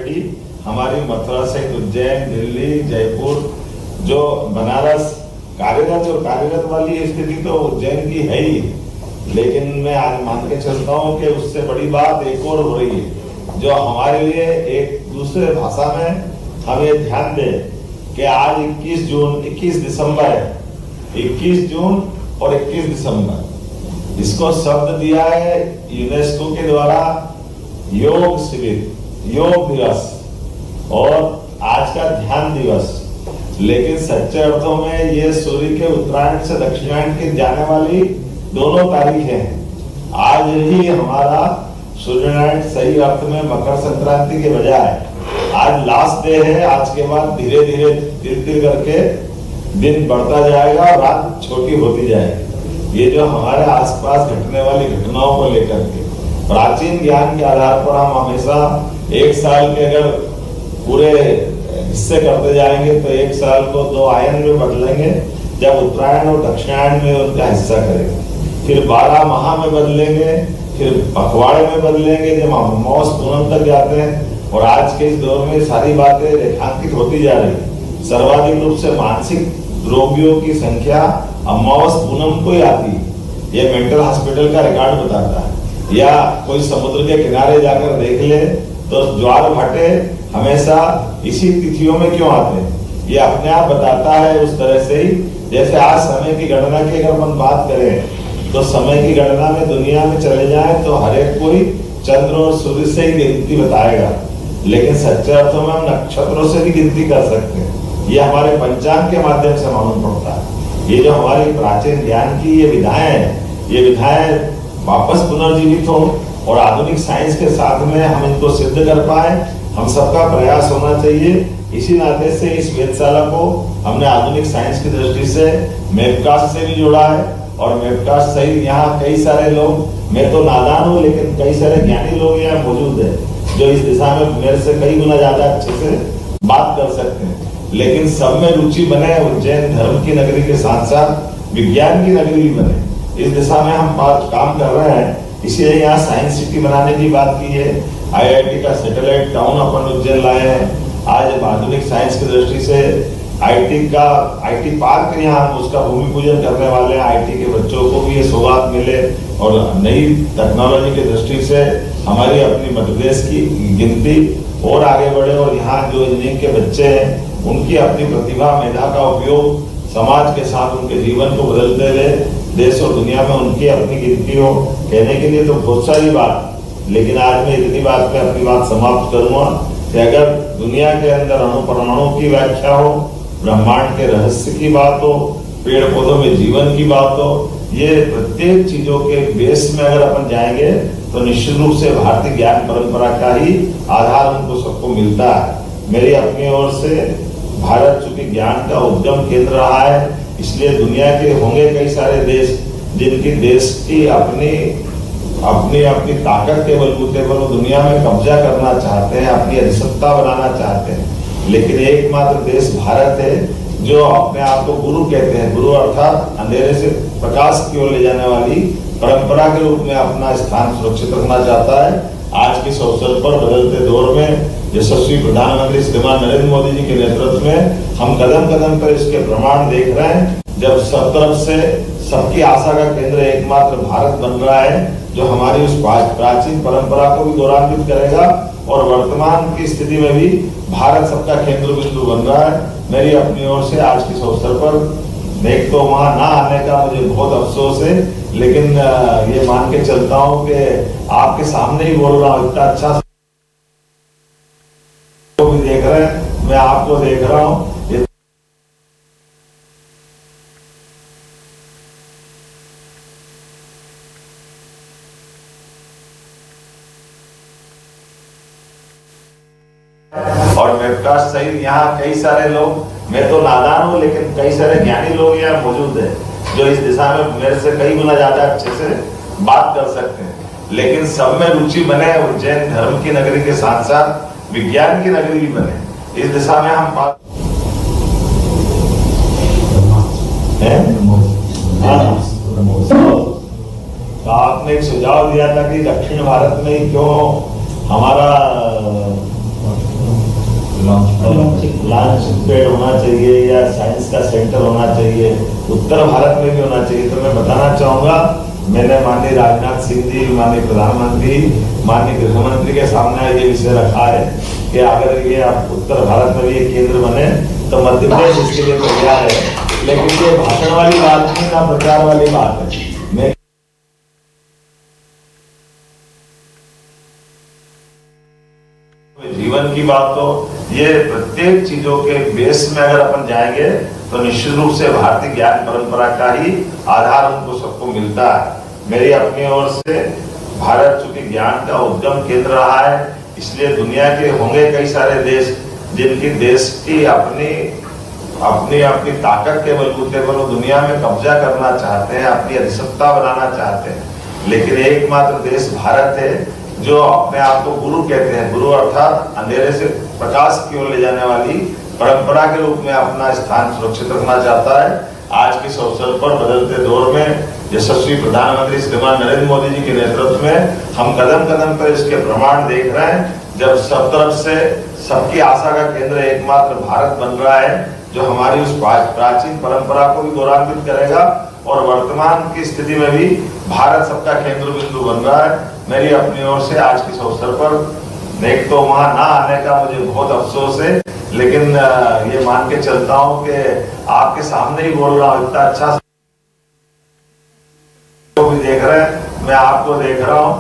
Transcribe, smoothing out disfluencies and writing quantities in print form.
Already हमारी मथुरा सहित उज्जैन, दिल्ली, जयपुर, जो बनारस कार्यरत वाली स्थिति तो उज्जैन की है ही, लेकिन मैं आज मान के चलता हूँ कि उससे बड़ी बात एक और हो रही है, जो हमारे लिए एक दूसरे भाषा में हम ये ध्यान दें कि आज 21 दिसंबर है, 21 जून और 21 दिसंबर, इसको शब्द दिया है यूनेस्को के द्वारा योग शिविर, योग दिवस और आज का ध्यान दिवस। लेकिन सच्चे अर्थों में ये सूर्य के उत्तरायण से दक्षिणायन की जाने वाली दोनों तारीखें हैं। आज ही हमारा सूर्यनारायण सही अर्थ में मकर संक्रांति के बजाय आज लास्ट डे है। आज के बाद धीरे धीरे तिल करके दिन बढ़ता जाएगा और रात छोटी होती जाएगी। ये जो हमारे आसपास घटने वाली घटनाओं को लेकर के प्राचीन ज्ञान के आधार पर हम हमेशा एक साल के अगर पूरे हिस्से करते जाएंगे तो एक साल को 2 आयन में बदलेंगे, जब उत्तरायण और दक्षिणायन में उनका हिस्सा करेंगे, फिर 12 माह में बदलेंगे, फिर पखवाड़े में बदलेंगे जब अमावस पूनम तक जाते हैं। और आज के इस दौर में सारी बातें रेखांकित होती जा रही। सर्वाधिक रूप से मानसिक रोगियों की संख्या अमावस पूनम को ही आती है, ये मेंटल हॉस्पिटल का रिकॉर्ड बताता है। या कोई समुद्र के किनारे जाकर देख ले तो ज्वार भाटे हमेशा इसी तिथियों में क्यों आते हैं, ये अपने आप बताता है। उस तरह से ही जैसे आज समय की गणना की अगर हम बात करें तो समय की गणना में दुनिया में चले जाए तो हर एक कोई चंद्र और सूर्य से ही गिनती बताएगा, लेकिन सच्चे अर्थों में हम नक्षत्रों से भी गिनती कर सकते हैं। ये हमारे पंचांग के माध्यम से मालूम पड़ता है। ये जो हमारी प्राचीन ज्ञान की ये विधाएं हैं, ये विधाएं वापस पुनर्जीवित हो और आधुनिक साइंस के साथ में हम इनको सिद्ध कर पाए, हम सबका प्रयास होना चाहिए। इसी नाते से इस वेधशाला को हमने आधुनिक साइंस की दृष्टि से मैपकास्ट से भी जोड़ा है और मैपकास्ट सहित यहाँ कई सारे लोग, मैं तो नादान हूँ लेकिन कई सारे ज्ञानी लोग यहाँ मौजूद है जो इस दिशा में मेरे से कई गुना ज्यादा अच्छे से बात कर सकते हैं। लेकिन सब में रुचि बने, उज्जैन धर्म की नगरी के साथ साथ विज्ञान की नगरी भी बने, इस दिशा में हम काम कर रहे हैं। इसलिए यहाँ साइंस सिटी बनाने की बात की है। IIT का सैटेलाइट टाउन अपन उज्जैन लाए हैं। आज आधुनिक साइंस की दृष्टि से IT पार्क यहाँ हम उसका भूमि पूजन करने वाले हैं। IT के बच्चों को भी ये सौगात मिले और नई टेक्नोलॉजी की दृष्टि से हमारी अपनी मध्य प्रदेश की गिनती और आगे बढ़े और यहाँ जो इंजीनियरिंग के बच्चे हैं उनकी अपनी प्रतिभा मेधा का उपयोग समाज के साथ उनके जीवन को बदलते हुए देश और दुनिया में उनकी अपनी गिनती हो। कहने के लिए तो बहुत सारी बात, लेकिन आज मैं इतनी बात पे अपनी बात समाप्त करूंगा कि अगर दुनिया के अंदर अणु परमाणु की व्याख्या हो, ब्रह्मांड के रहस्य की बात हो, पेड़ पौधों में जीवन की बात हो, ये प्रत्येक चीजों के बेस में अगर अपन जाएंगे तो निश्चित रूप से भारतीय ज्ञान परंपरा का ही आधार उनको सबको मिलता है। मेरी अपनी ओर से भारत चूंकि ज्ञान का उद्गम केंद्र रहा है, इसलिए दुनिया के होंगे कई सारे देश जिनकी देश की अपनी ताकत के बलबूते पर वो दुनिया में कब्जा करना चाहते हैं, अपनी अधिसत्ता बनाना चाहते हैं। लेकिन एकमात्र देश भारत है जो अपने आप को गुरु कहते हैं। गुरु अर्थात अंधेरे से प्रकाश की ओर ले जाने वाली परंपरा के रूप में अपना स्थान सुरक्षित रखना चाहता है। आज के इस अवसर पर बदलते दौर में यशस्वी प्रधानमंत्री श्रीमान नरेंद्र मोदी जी के नेतृत्व में हम कदम कदम पर इसके प्रमाण देख रहे हैं। जब सब तरफ से सबकी आशा का केंद्र एकमात्र भारत बन रहा है, जो हमारी उस प्राचीन परंपरा को भी गौरवान्वित करेगा और वर्तमान की स्थिति में भी भारत सबका केंद्र बिंदु बन रहा है। मेरी अपनी ओर से आज के इस अवसर पर एक तो वहां ना आने का मुझे बहुत अफसोस है, लेकिन ये मान के चलता हूँ कि आपके सामने ही बोल रहा हूँ। इतना अच्छा तो भी देख रहे हैं, मैं आपको देख रहा हूँ। और वेबकास्ट सहित यहाँ कई सारे लोग, मैं तो नादान हूँ लेकिन कई सारे ज्ञानी लोग यहाँ मौजूद है जो इस दिशा में मेरे से कई गुना ज्यादा अच्छे से बात कर सकते हैं। लेकिन सब में रुचि बने, उज्जैन धर्म की नगरी के साथ साथ विज्ञान की नगरी भी बने, इस दिशा में हम बात तो आपने एक सुझाव दिया था कि दक्षिण भारत में क्यों हमारा लॉन्च पैड होना चाहिए या साइंस का सेंटर होना चाहिए, उत्तर भारत में भी होना चाहिए। तो मैं बताना चाहूंगा, मैंने माननीय राजनाथ सिंह जी, माननीय प्रधानमंत्री, माननीय गृह मंत्री के सामने ये विषय रखा है कि अगर ये आप उत्तर भारत में भी ये केंद्र बने तो मध्य प्रदेश इसके लिए तैयार है। लेकिन ये भाषण वाली बात नहीं, ना प्रचार वाली बात है। मैं जीवन की बात तो ये प्रत्येक चीजों के बेस में अगर अपन जाएंगे तो निश्चित रूप से भारतीय ज्ञान परंपरा का ही आधार उनको सबको मिलता है। मेरी अपनी ओर से भारत चूंकि ज्ञान का उद्गम केंद्र रहा है, इसलिए दुनिया के होंगे कई सारे देश जिनकी देश की अपनी अपनी ताकत के बलबूते पर वो दुनिया में कब्जा करना चाहते हैं, अपनी अधिसत्ता बनाना चाहते हैं। लेकिन एकमात्र देश भारत है जो अपने आप को गुरु कहते हैं। गुरु अर्थात अंधेरे से प्रकाश की ओर ले जाने वाली परंपरा के रूप में अपना स्थान सुरक्षित रखना चाहता है। आज के इस अवसर पर बदलते दौर में यशस्वी प्रधानमंत्री श्रीमान नरेंद्र मोदी जी के नेतृत्व में हम कदम कदम पर इसके प्रमाण देख रहे हैं। जब सब तरफ से सबकी आशा का केंद्र एकमात्र भारत बन रहा है, जो हमारी उस प्राचीन परंपरा को भी गौरवान्वित करेगा और वर्तमान की स्थिति में भी भारत सबका केंद्र बिंदु बन रहा है। मेरी अपनी ओर से आज के इस अवसर पर एक तो वहां ना आने का मुझे बहुत अफसोस है, लेकिन ये मान के चलता हूं कि आपके सामने ही बोल रहा हूं। इतना अच्छा भी देख रहे हैं, मैं आपको देख रहा हूं।